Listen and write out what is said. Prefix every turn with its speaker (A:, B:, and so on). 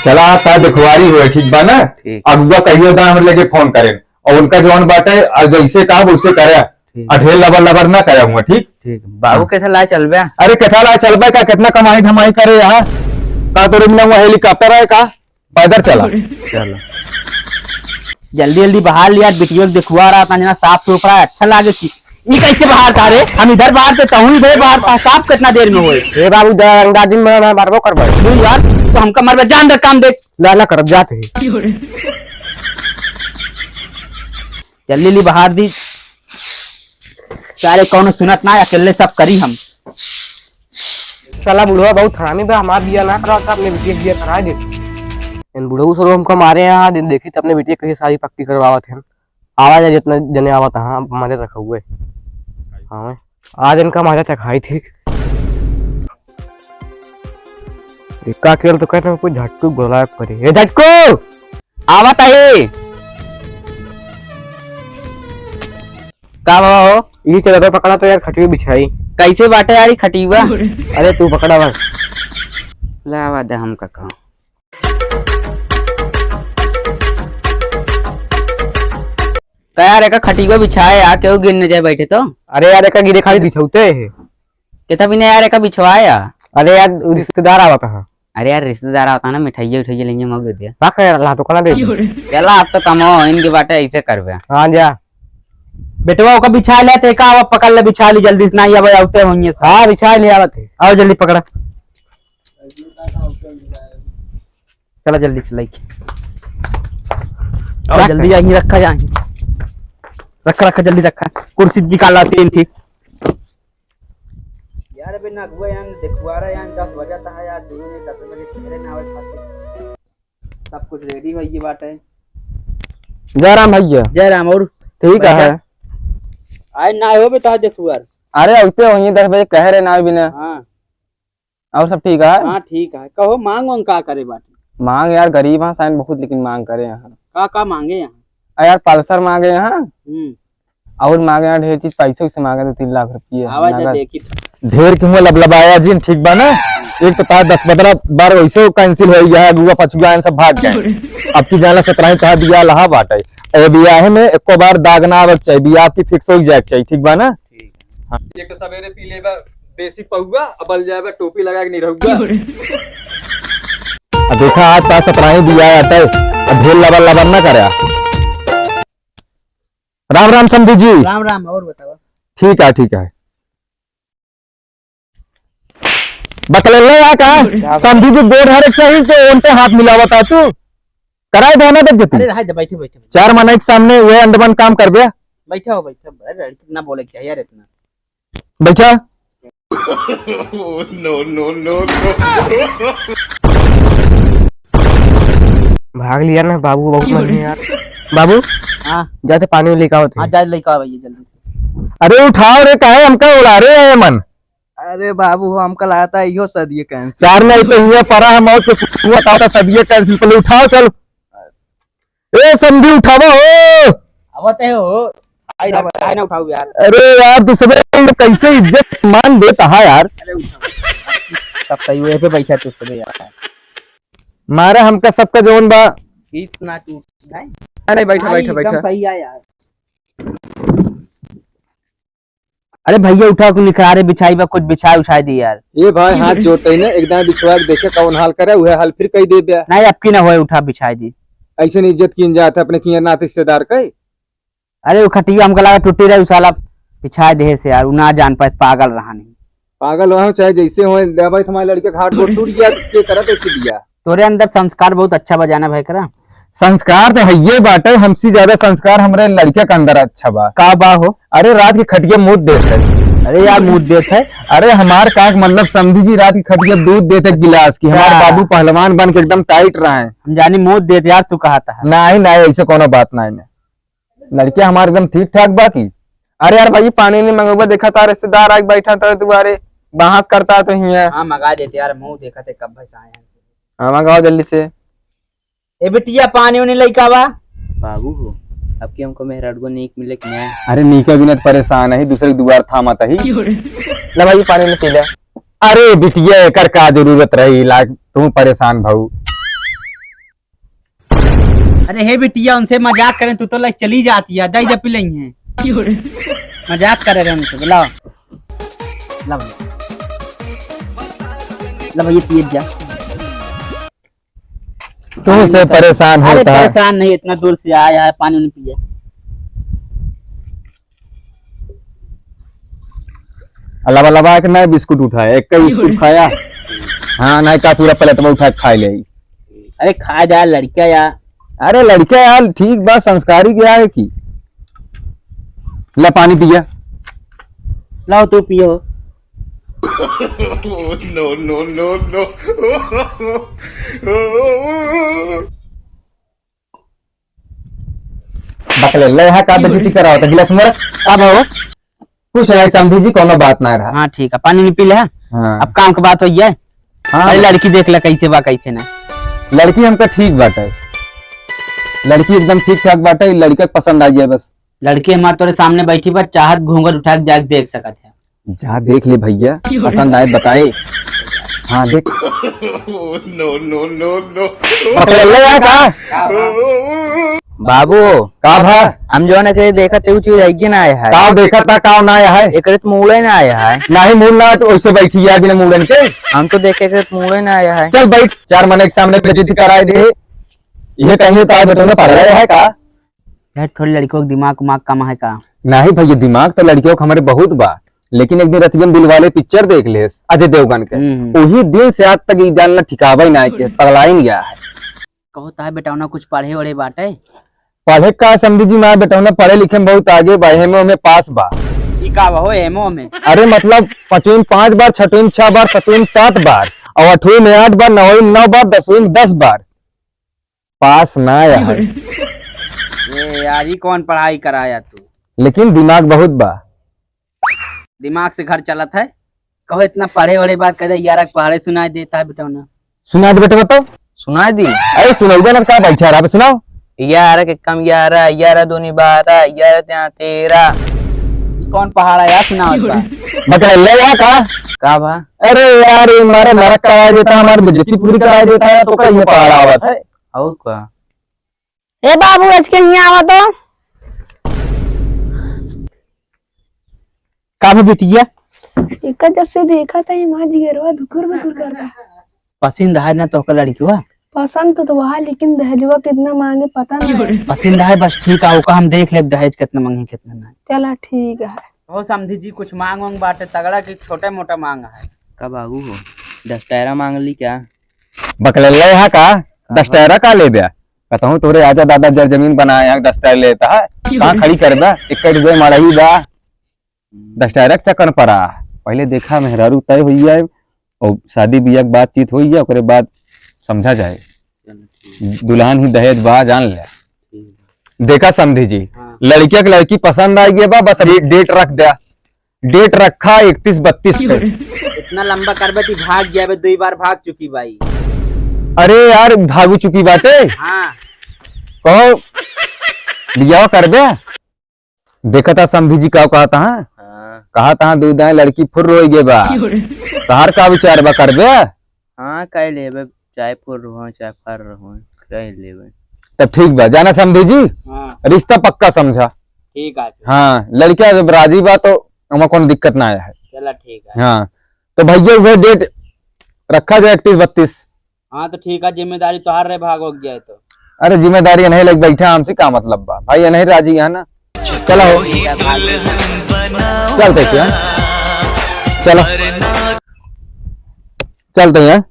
A: चला आप दिखवारी हुए ठीक बा ना। अगुआ कहियो दा हम लेके फोन करें और उनका जौन बाटे जैसे कहा वैसे करे। अढेर लबर लबर ना करे हुआ। ठीक
B: ठीक बाबू कैसा लाए चल बे?
A: अरे कैसा लाए चल बे का कितना कमाई धमाई करे यहाँ का तो रिमना हुआ हेलीकॉप्टर है का पैदल चला।
B: चलो जल्दी जल्दी बाहर लिया बिटियो दिखवा रहा था जना साफ सुथरा अच्छा लागे थी। ये कैसे बाहर था रे? हम इधर बाहर थे तहु इधर बाहर था। साफ कितना देर में हुए? ए बाबू अंदाजी में मारबो करबो तू यार तो हमका मारबे जान दे काम देख लाला कर जाते जल्दी जल्दी बाहर दी सारे कौन सुनत ना अकेले सब करी हम।
C: साला बुढ़वा बहुत हरामी बा हमार बिया ना करा था अपने बिटिया बिया करा दे। इन बुढ़ऊ सरो हमको मारे यहाँ देखी तो अपने बिटिया कहीं सारी पक्की करवावत है। आवाज है जितना जने आवत हाँ मजे रखा हुए। हाँ आज इनका मजा चखाई थी। इक्का केल तो कहते हैं कोई झटकू बोला करे। ए झटकू
B: आवत है का बाबा हो?
C: ये चला तो पकड़ा तो यार खटियो बिछाई
B: कैसे बाटे यार खटीवा?
C: अरे तू पकड़ा बस
B: लावा दे हम का कहूं यार एक खटीवा बिछाए आ क्यों गिरने जाए बैठे तो?
C: अरे यार एक गिरे खाली बिछौते है
B: कितना भी यार एक बिछवाया।
C: अरे यार रिश्तेदार आवत है।
B: अरे यार रिश्तेदार आता ना मिठाई उठाइए लेंगे मग दे दिया
C: रख यार ला तो कला दे
B: चला आप तो कमो इनके बाटे ऐसे करबे।
C: हां जा
B: बेटवा का बिछा ले ते का पकड़ ले बिछा ली जल्दी से ना ये आउते होंगे।
C: हां बिछा ले आवत है
B: आओ जल्दी पकड़ा चला जल्दी से लेके आओ जल्दी यहीं रखा यहीं रखा जल्दी रखा कुर्सी निकाला तीन ठीक यार बिना अगुआ यान दिखवा रहा यान 10 बजे था यार दोनों ने 10 बजे ठहरे ना आवे खाते सब कुछ रेडी हो ये बात है।
C: जयराम भैया
B: जयराम और
C: ठीक है
B: आए ना हो बेटा देखो यार।
C: अरे आते होंगे 10 बजे कह रहे ना बिना।
B: हां
C: और सब ठीक है?
B: हां ठीक है कहो मांग वांग का करे बात
C: मांग यार गरीब हां साइन बहुत लेकिन मांग करे यहाँ
B: का मांगे यहाँ
C: यार पल्सर मांगे यहाँ
B: और
C: मांगे यहाँ ढेर चीज पैसे से मांगे तो 3 लाख रुपये
B: आवाज देखी
A: ढेर क्यों लबलबाया जी ठीक बा ना। एक तो 10-15 बार वैसे कैंसिल हो गया अगुआ पछुआ सब भाग गए। अब की जाना 17 कहा दिया लहा बाटे ए बियाह में एको बार दाग ना आवक चाहिए बियाह आपकी फिक्स हो जाए चाहिए ठीक बा ना।
C: हाँ। एक तो सवेरे पी लेबा देसी पहुआ अबल जाएगा टोपी लगा के नहीं रहूंगा।
A: देखा आज का 17 दिया आता है ढेर लबर लबर ना करे। राम राम समझी जी।
B: राम राम और बताओ।
A: ठीक है बकले ले आ का समझी जी गोड़ हरे चाहिए तो उनके हाथ मिलावता तू कराए देना देख जती।
B: अरे बैठे बैठे
A: 4 महीने के सामने वे अंडमान काम कर बे
B: बैठा हो बैठा अरे कितना बोले चाहिए यार इतना
A: बैठा। नो
C: भाग लिया ना बाबू बहुत मजे यार। बाबू
B: हां
C: जाते पानी में लेकर आओ।
B: हां जा लेकर आओ भैया जल्दी।
A: अरे उठाओ रे काहे हमका उड़ा रे है मन।
B: अरे बाबू हम कल आता है यो सदिए कैंसिल
A: 4 में तो हुआ परा हम और तो बताता सदिए कैंसिल पहले उठाओ चल ए समझी उठाओ हो
B: आवत है हो आई ना उठाओ यार।
A: अरे यार तू सब कैसे इज्जत सम्मान देता है यार।
B: अरे उठाओ सब सही हुए पे बैठा तू सब यार
A: मारे हमका सबका जोन बा
B: इतना टूट है।
C: अरे बैठा बैठा बैठा
B: एकदम सही है यार। अरे भैया उठा को लिखा रे बिछाई बा कुछ बिछाई उछाई दी यार।
A: ये भाई हाथ जोड़ते ही ना एकदम बिछवा के देखे कौन हाल करे वह हाल फिर कही दे दिया
B: नहीं अब की ना होए उठा बिछाई दी
A: ऐसे नहीं इज्जत की जाता अपने किया नाते रिश्तेदार का।
B: अरे वो खटिया हमका लगा टूटी रही साला बिछाई दे से यार ना जान पाए पागल रहा नहीं
A: पागल हो चाहे जैसे हो भाई हमारे लड़के का हाथ गोड़ टूट गया के करत ऐसे दिया।
B: तोरे अंदर संस्कार बहुत अच्छा बजाना भाई करा
A: संस्कार तो है ये बात है हमसे ज्यादा संस्कार हमारे लड़के के अंदर अच्छा बा
B: का बा हो।
A: अरे रात की खटिया मूड देते है।
B: अरे यार मूड देते है।
A: अरे हमारे का मतलब समझी जी रात की खटिया दूध देते गिलास की हमारे बाबू पहलवान बन के एकदम टाइट रहे हैं।
B: हम जानी मूड देते यार तू कहा था
A: नहीं ऐसे कोनो बात नहीं लड़के हमारे एकदम ठीक ठाक बाकी।
C: अरे यार भाई पानी नहीं मंगवा देखा था रिश्तेदार आके बैठा था तुम्हारे बहस करता तो ही है।
B: हाँ मंगा देते यार मुंह देखा थे कब भाई आए।
C: हाँ मंगाओ जल्दी से।
B: ए बिटिया पानी उन्हें लइका बा बाबू हो अब की हमको मेहराडगो नीक मिले कि नहीं।
A: अरे नीका बिना परेशान है दूसरे दुआर थामत है
C: ले भाई पानी में पी ले।
A: अरे बिटिया एकर का जरूरत रही लाग तू परेशान भाऊ
B: अरे हे बिटिया उनसे मजाक करें तू तो लाइक चली जाती है, जाई जब पी लई है मजाक करे रहे उनसे। बुलाओ ला भैया पिए जा।
A: तुमसे परेशान
B: अरे
A: होता है।
B: परेशान नहीं, इतना दूर से आया है, पानी नहीं पिए।
A: अलावा लवा के नहीं बिस्कुट उठाया, एक का बिस्कुट खाया। हाँ नहीं का पूरा प्लेटवा उठा के खा ले।
B: अरे खा जा लड़का यार।
A: अरे लड़का यार ठीक बात, संस्कारी क्या है की। ला पानी पिया।
B: लाओ तू पियो।
A: बकले ले है का बेइज्जती कराओ तो गिलास में अब हो कुछ नहीं समझी जी, कोनो बात ना रहा।
B: हाँ ठीक है, पानी नहीं पी ले।
A: हाँ
B: अब काम की बात हुई है।
A: हाँ
B: अरे लड़की देख ले कैसे बा कैसे ना।
A: लड़की हमका ठीक बात है, लड़की एकदम ठीक ठाक बात है, लड़का पसंद आ जाए बस।
B: लड़की हमारे तोरे सामने बैठी बा, चाहत घूंघट उठा के जाके देख सकत है।
A: जा देख ले भैया, पसंद आए बताए। हाँ देख बकले ले है का
C: बाबू
A: का भा
C: हम जो ना के देखा ते चीज आइए ना आया है।
A: का देखा था का ना आया है।
C: एक मूड़े ना आया है।
A: नहीं मूड ना तो वैसे बैठी है बिना मूडन के।
C: हम तो देखे के मूड़े ना आया है।
A: चल बैठ, 4 महीने के सामने बेइज्जती कराए दे। ये कहीं तो बेटो ने पढ़ रहा है का।
B: यार थोड़ी लड़कियों का दिमाग उमाग कम है का।
A: नहीं भैया दिमाग तो लड़कियों का हमारे बहुत बा, लेकिन एक दिन रतियन दिलवाले पिक्चर देख ले अजय देवगन के, वही दिन से आज तक जानना ठिकावा ही ना के पगला ही गया है।
B: कहो ता बेटा ना कुछ पढ़े वढ़े बाटे।
A: पढ़े का समझी जी मैं बेटा ने पढ़े लिखे में बहुत आगे बा, हेमो में पास बा।
B: ई का हो एमओ में।
A: अरे मतलब 5वीं 5 बार, 6वीं 6 बार, 7वीं 7 बार और 8वीं में 8 बार, 9वीं 9 बार, 10वीं में 10 बार पास ना आया है।
B: ये यार ये कौन पढ़ाई कराया तू।
A: लेकिन दिमाग बहुत बा।
B: दिमाग से घर चलत है। कहो इतना पढ़े वढ़े बात करे यार पढ़े सुनाई देता है बेटा ना।
A: सुना दे बेटा बताओ।
C: सुना दी
A: अरे सुनाओ ना क्या बैठा रहा सुनाओ।
C: 11 के कम 11, 11 दूनी 12, 11 ત્યાં 13।
B: कौन पहाड़ है यार सुना
A: बकरा ले या का
C: भा।
A: अरे यार ये हमारा नरक करा देता है, हमारी बेइज्जती पूरी करा देता है, तो क्या ये पहाड़ आवत है।
C: और का
D: ए बाबू आज के नहीं आवा तो
B: का बिटिया
D: एक जब से देखा था ये माँ जिगरवा धुकुर धुकुर करता।
B: पसंद है ना तो लड़की हुआ
D: पसंद तो वहा, लेकिन दहेजवा कितना मांगे पता नहीं।
B: पसंद है बस ठीक है, ओका हम देख ले दहेज कितना मांगे कितना नहीं।
D: चला ठीक है।
B: हो समझी जी कुछ मांग वांग बाटे तगड़ा की छोटे मोटा मांग है
C: का बाबू हो 10 टायरा मांग ली क्या।
A: बकरा ले या का 10 टायरा का ले दिया कहता हूँ तोरे आजा दादा जर जमीन बनाया 10 टायर लेता है कहाँ खड़ी कर बा एक मड़ही बा 10 टायर चक्कर पड़ा। पहले देखा मेहरारू तय हुई है और शादी बियाह की बातचीत हुई है, ओकरे बाद समझा जाए दुल्हन ही दहेज बा जान ले। देखा समझी जी लड़किया की लड़की पसंद आई गई बा, बस डेट रख दिया, डेट रखा 31-32 पे।
B: इतना लंबा करबे ती भाग गया 2 बार भाग चुकी भाई।
A: अरे यार भागू चुकी बाटे
B: हाँ
A: कहो बिया करबे। देखा था समझी जी का कहता है कहा था दूध लड़की फुर रोई गे बा, तहार का विचार बा करबे।
C: हाँ कह लेबे चाहे फुर रहो चाहे फर रहो कह लेबे।
A: तब ठीक बा जाना समझी जी।
B: हाँ
A: रिश्ता पक्का समझा।
B: ठीक है
A: हाँ लड़किया जब राजी बा तो हमें कोई दिक्कत ना आया है।
B: चला ठीक है।
A: हाँ तो भैया वह डेट रखा जाए 31-32।
B: हाँ तो ठीक है, जिम्मेदारी तो हार रहे भाग हो गया है तो।
A: अरे जिम्मेदारी नहीं लग बैठा हमसे का मतलब बा भाई नहीं राजी है ना। चलो चलते क्या चलो चलते हैं।